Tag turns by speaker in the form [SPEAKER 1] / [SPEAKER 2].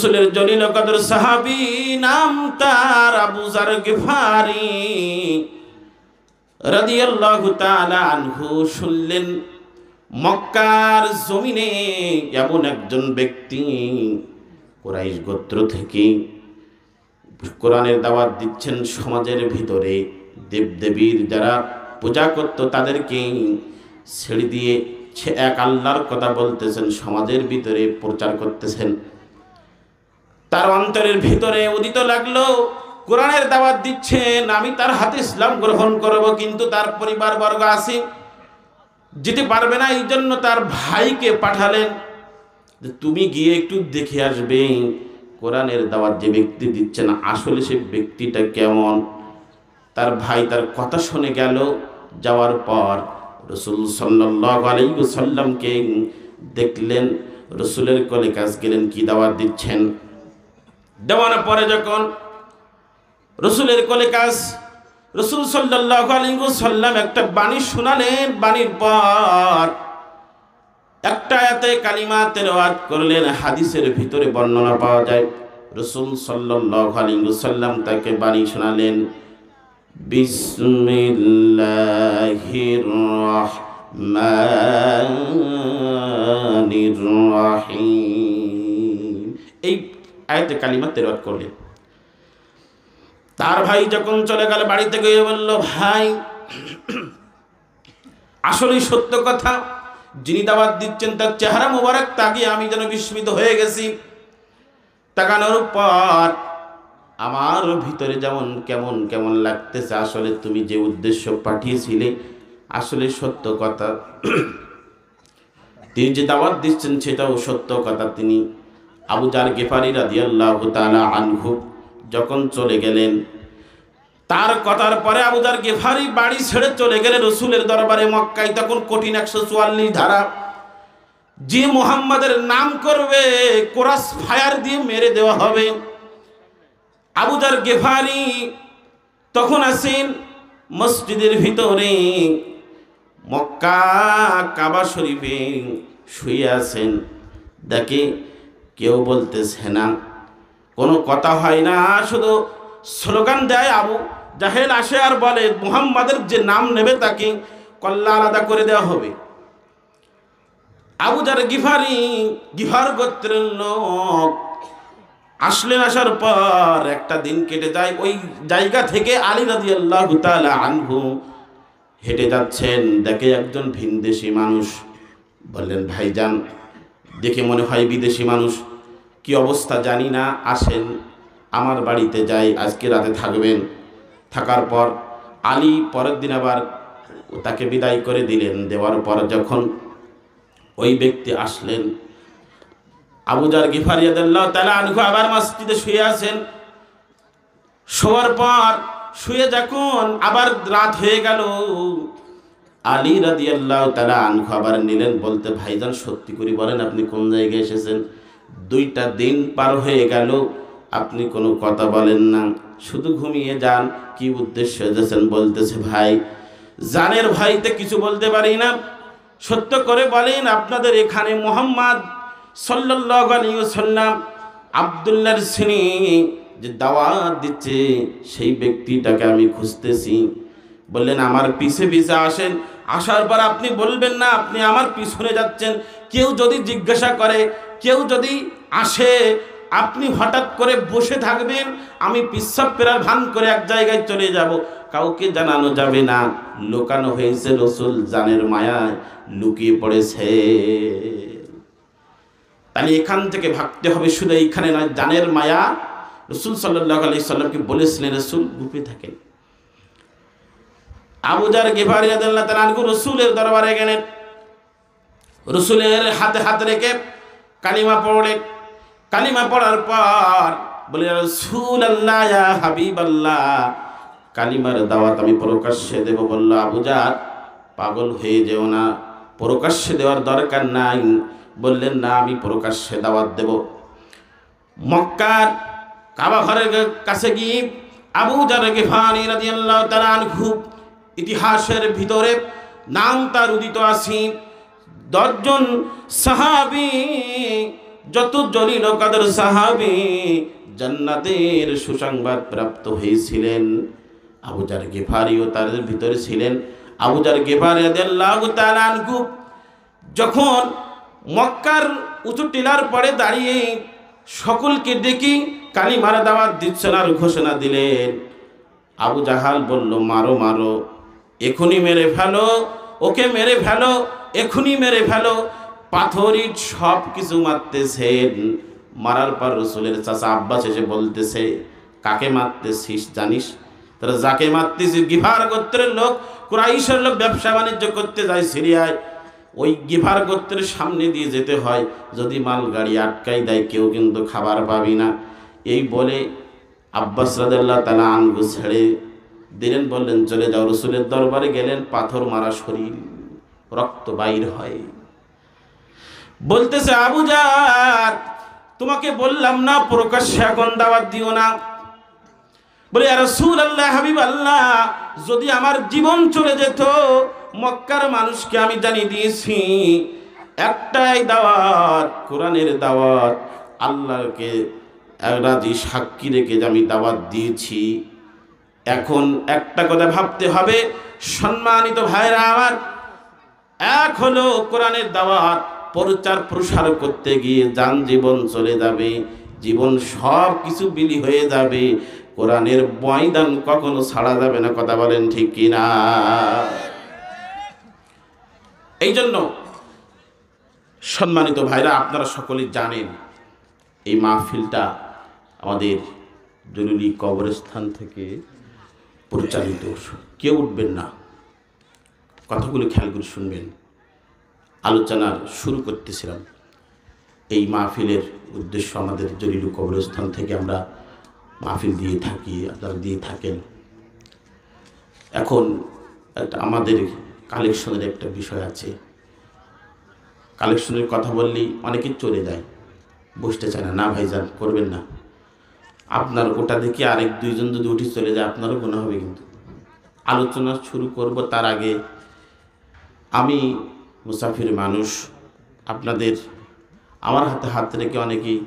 [SPEAKER 1] রসুলের জলিল কদর সাহাবী, নাম তার আবু যার গিফারি রাদিয়াল্লাহু তাআলা আনহু শুনলেন মক্কার জমিনে এমন একজন ব্যক্তি কুরাইশ গোত্র থেকে কোরআনের দাওয়াত দিচ্ছেন। সমাজের ভিতরে দেবদেবীর যারা পূজা করত তাদেরকে ছেড়ে দিয়ে সে এক আল্লাহর কথা বলতেছেন, সমাজের ভিতরে প্রচার করতেছেন। তার অন্তরের ভিতরে উদিত লাগলো কোরআনের দাওয়াত দিচ্ছেন, আমি তার হাতে ইসলাম গ্রহণ করব, কিন্তু তার পরিবার বর্গ আছে, যেতে পারবে না। এই জন্য তার ভাইকে পাঠালেন, তুমি গিয়ে একটু দেখে আসবে কোরআনের দাওয়াত যে ব্যক্তি দিচ্ছেন আসলে সে ব্যক্তিটা কেমন। তার ভাই তার কথা শুনে গেল। যাওয়ার পর রসুল সাল্লাল্লাহু আলাইহি ওয়াসাল্লামকে দেখলেন, রসুলের কোলে কাজ গেলেন, কি দাওয়াত দিচ্ছেন। দেওয়ার পরে যখন রসুলের কোলে কাজ, রসুল সাল্লাল্লাহু আলাইহি ওয়াসাল্লাম একটা বাণী শোনালেন। বাণীর পর একটা আয়াতে কালিমা তেলাওয়াত করলেন। হাদিসের ভিতরে বর্ণনা পাওয়া যায় রসুল সাল্লাল্লাহু আলাইহি ওয়াসাল্লাম তাকে বাণী শোনালেন, বিসমিল্লাহির রহমানির রহিম, এই আয়াতে কালিমা তেলাওয়াত করলেন। তার ভাই যখন চলে গেল, বাড়িতে গিয়ে বলল, ভাই আসলেই সত্য কথা, যিনি দাওয়াত দিচ্ছেন তার চেহারা মোবারক তাকিয়ে আমি যেন বিস্মিত হয়ে গেছি। তাকানোর পর আমার ভিতরে যেমন কেমন কেমন লাগতেছে, আসলে তুমি যে উদ্দেশ্য পাঠিয়েছিলে আসলে সত্য কথা, তিনি যে দাওয়াত দিচ্ছেন সেটাও সত্য কথা। তিনি আবু যার গিফারি রাদিয়াল্লাহু তাআলা আনহু যখন চলে গেলেন, তার কথার পরে আবু যার গিফারি বাড়ি ছেড়ে চলে গেলেন রসুলের দরবারে মক্কায়। তখন কঠিন 144 ধারা, যে মুহাম্মাদের নাম করবে ক্রস ফায়ার দিয়ে মেরে দেওয়া হবে। আবু যার গিফারি তখন আছেন মসজিদের ভিতরে, মক্কা কাবা শরীফে শুয়ে আছেন। দেখে কেউ বলতেছে না, কোনো কথা হয় না, শুধু স্লোগান দেয়। আবু জাহেল আসে আর বলে মুহাম্মাদের যে নাম নেবে তাকে কল্লা আলাদা করে দেওয়া হবে। আবু যার গিফারি গিফার গোত্রের লোক আসলেন। আসার পর একটা দিন কেটে যায়। ওই জায়গা থেকে আলী রাদিয়াল্লাহু তাআলা আনহু হেঁটে যাচ্ছেন, দেখে একজন ভিনদেশি মানুষ। বললেন, ভাইজান দেখে মনে হয় বিদেশি মানুষ, কি অবস্থা জানি না, আসেন আমার বাড়িতে যাই, আজকে রাতে থাকবেন। থাকার পর আলী পরের দিন আবার তাকে বিদায় করে দিলেন। দেওয়ার পর যখন ওই ব্যক্তি আসলেন, আবু যার গিফারি রাদিয়াল্লাহু তাআলা আনহু আবার মসজিদে শুয়ে আছেন। শোয়ার পর শুয়ে যখন আবার রাত হয়ে গেল, আলী রাদিয়াল্লাহু তাআলা আনহু আবার নিলেন। বলতে, ভাইজান সত্যি করে বলেন আপনি কোন জায়গায় এসেছেন? 2টা দিন পার হয়ে গেল, আপনি কোনো কথা বলেন না, শুধু ঘুমিয়ে যান, কি উদ্দেশ্য এসেছেন? বলতেছে, ভাই জানের ভাইতে কিছু বলতে পারি না, সত্য করে বলেন আপনাদের এখানে মুহাম্মদ সাল্লাল্লাহু আলাইহি ওয়াসাল্লাম আব্দুল্লাহর সিনি যে দাওয়াত দিচ্ছে সেই ব্যক্তিটাকে আমি খুঁজতেছি। বললেন, আমার পিছে পিছে আসেন। আসার পর আপনি বলবেন না আপনি আমার পিছনে যাচ্ছেন। কেউ যদি জিজ্ঞাসা করে, কেউ যদি আসে, আপনি হঠাৎ করে বসে থাকবেন, আমি পিচ্ছাপ ফেরার ভান করে এক জায়গায় চলে যাব, কাউকে জানানো যাবে না। লুকানো হয়েছে, রসুল জানের মায়ায় লুকিয়ে পড়েছে। তাহলে এখান থেকে ভাবতে হবে, শুধু এইখানে নয়, জানের মায়া। রসুল সাল্লাল্লাহু আলাইহি সাল্লামকে বলেছিলেন রসুল গুপে থাকেন। আবু যার গিফারি রাদিয়াল্লাহু তাআলা আনহু রসুলের দরবারে গেলেন। রসুলের হাতে হাত রেখে কালিমা পড়লেন। কালিমা পড়ার পর বলে, রাসূলুল্লাহ ইয়া হাবিবাল্লাহ, কালিমার দাওয়াত আমি প্রকাশ্যে দেব। বলল, আবু যার পাগল হয়ে যেও না, প্রকাশ্যে দেওয়ার দরকার নাই। বললেন, না আমি প্রকাশ্যে দাওয়াত দেব। মক্কার কাবা ঘরের কাছে গিয়ে আবু যার গিফারি রাদিয়াল্লাহু তাআলা আনহু ইতিহাসের ভিতরে নাম তার উদিত আছে। 10 জন সাহাবী যত জলিল কদর সাহাবী জান্নাতের সুসংবাদ প্রাপ্ত হয়েছিলেন, আবু যার গিফারিও তার ভিতরে ছিলেন। আবু যার গিফারি রাদিয়াল্লাহু তাআলা আনহু যখন মক্কার উঁচু টিলার পরে দাঁড়িয়ে সকলকে ডেকে কালিমার দাওয়াত দিচ্ছেন আর ঘোষণা দিলেন, আবু জাহাল বলল, মারো মারো, এখনই মেরে ফেলো, ওকে মেরে ফেলো, এখনই মেরে ফেলো। পাথর ইট সব কিছু মারতেছেন। মারার পর রসুলের চাচা আব্বাস এসে বলতেছে, কাকে মারতেছিস জানিস? তারা যাকে মারতেছি গিফার গোত্রের লোক, কুরাইশের লোক, ব্যবসা বাণিজ্য করতে যায় সিরিয়ায়, ওই গিফার গোত্রের সামনে দিয়ে যেতে হয়, যদি মাল গাড়ি আটকাই দেয় কেউ কিন্তু খাবার পাবি না। এই বলে আব্বাস রাদিয়াল্লাহু তাআলা আনহু ছেড়ে দিলেন, বললেন চলে যাও। রসুলের দরবারে গেলেন, পাথর মারা শরীর, রক্ত বাইর হয়। বলতেছে, আবু জার তোমাকে বললাম না প্রকাশ্যে এখন দাওয়াত দিও না? বলে, ইয়া রাসূলুল্লাহ, হাবিব আল্লাহ, যদি আমার জীবন চলে যেত, মক্কার মানুষকে আমি জানিয়ে দিয়েছি একটাই দাওয়াত, কোরআনের দাওয়াত, আল্লাহকে রাজি সাক্ষী রেখে আমি দাওয়াত দিয়েছি। এখন একটা কথা ভাবতে হবে, সম্মানিত ভাইরা আমার, এক হলো কোরআনের দাওয়াত প্রচার প্রসার করতে গিয়ে জান জীবন চলে যাবে, জীবন সব কিছু বিলি হয়ে যাবে, কোরআনের ময়দান কখনো ছাড়া যাবে না। কথা বলেন ঠিক কিনা? এই জন্য সম্মানিত ভাইরা, আপনারা সকলেই জানেন এই মাহফিলটা আমাদের জরুরি কবরস্থান থেকে পরিচালিত। কেউ উঠবেন না, কথাগুলো খেয়াল করে শুনবেন। আলোচনার শুরু করতেছিলাম, এই মাহফিলের উদ্দেশ্য আমাদের জরুরি কবরস্থান থেকে আমরা মাহফিল দিয়ে থাকি, আপনারা দিয়ে থাকেন। এখন একটা আমাদের কালেকশনের একটা বিষয় আছে। কালেকশনের কথা বললেই অনেকে চলে যায়, বসতে চায় না। না ভাইজান, করবেন না। আপনার ওটা দেখে আরেক দুইজন যদি উঠে চলে যায়, আপনারও গুনাহ হবে। কিন্তু আলোচনা শুরু করব তার আগে আমি মুসাফির মানুষ, আপনাদের আমার হাতে হাত রেখে অনেকেই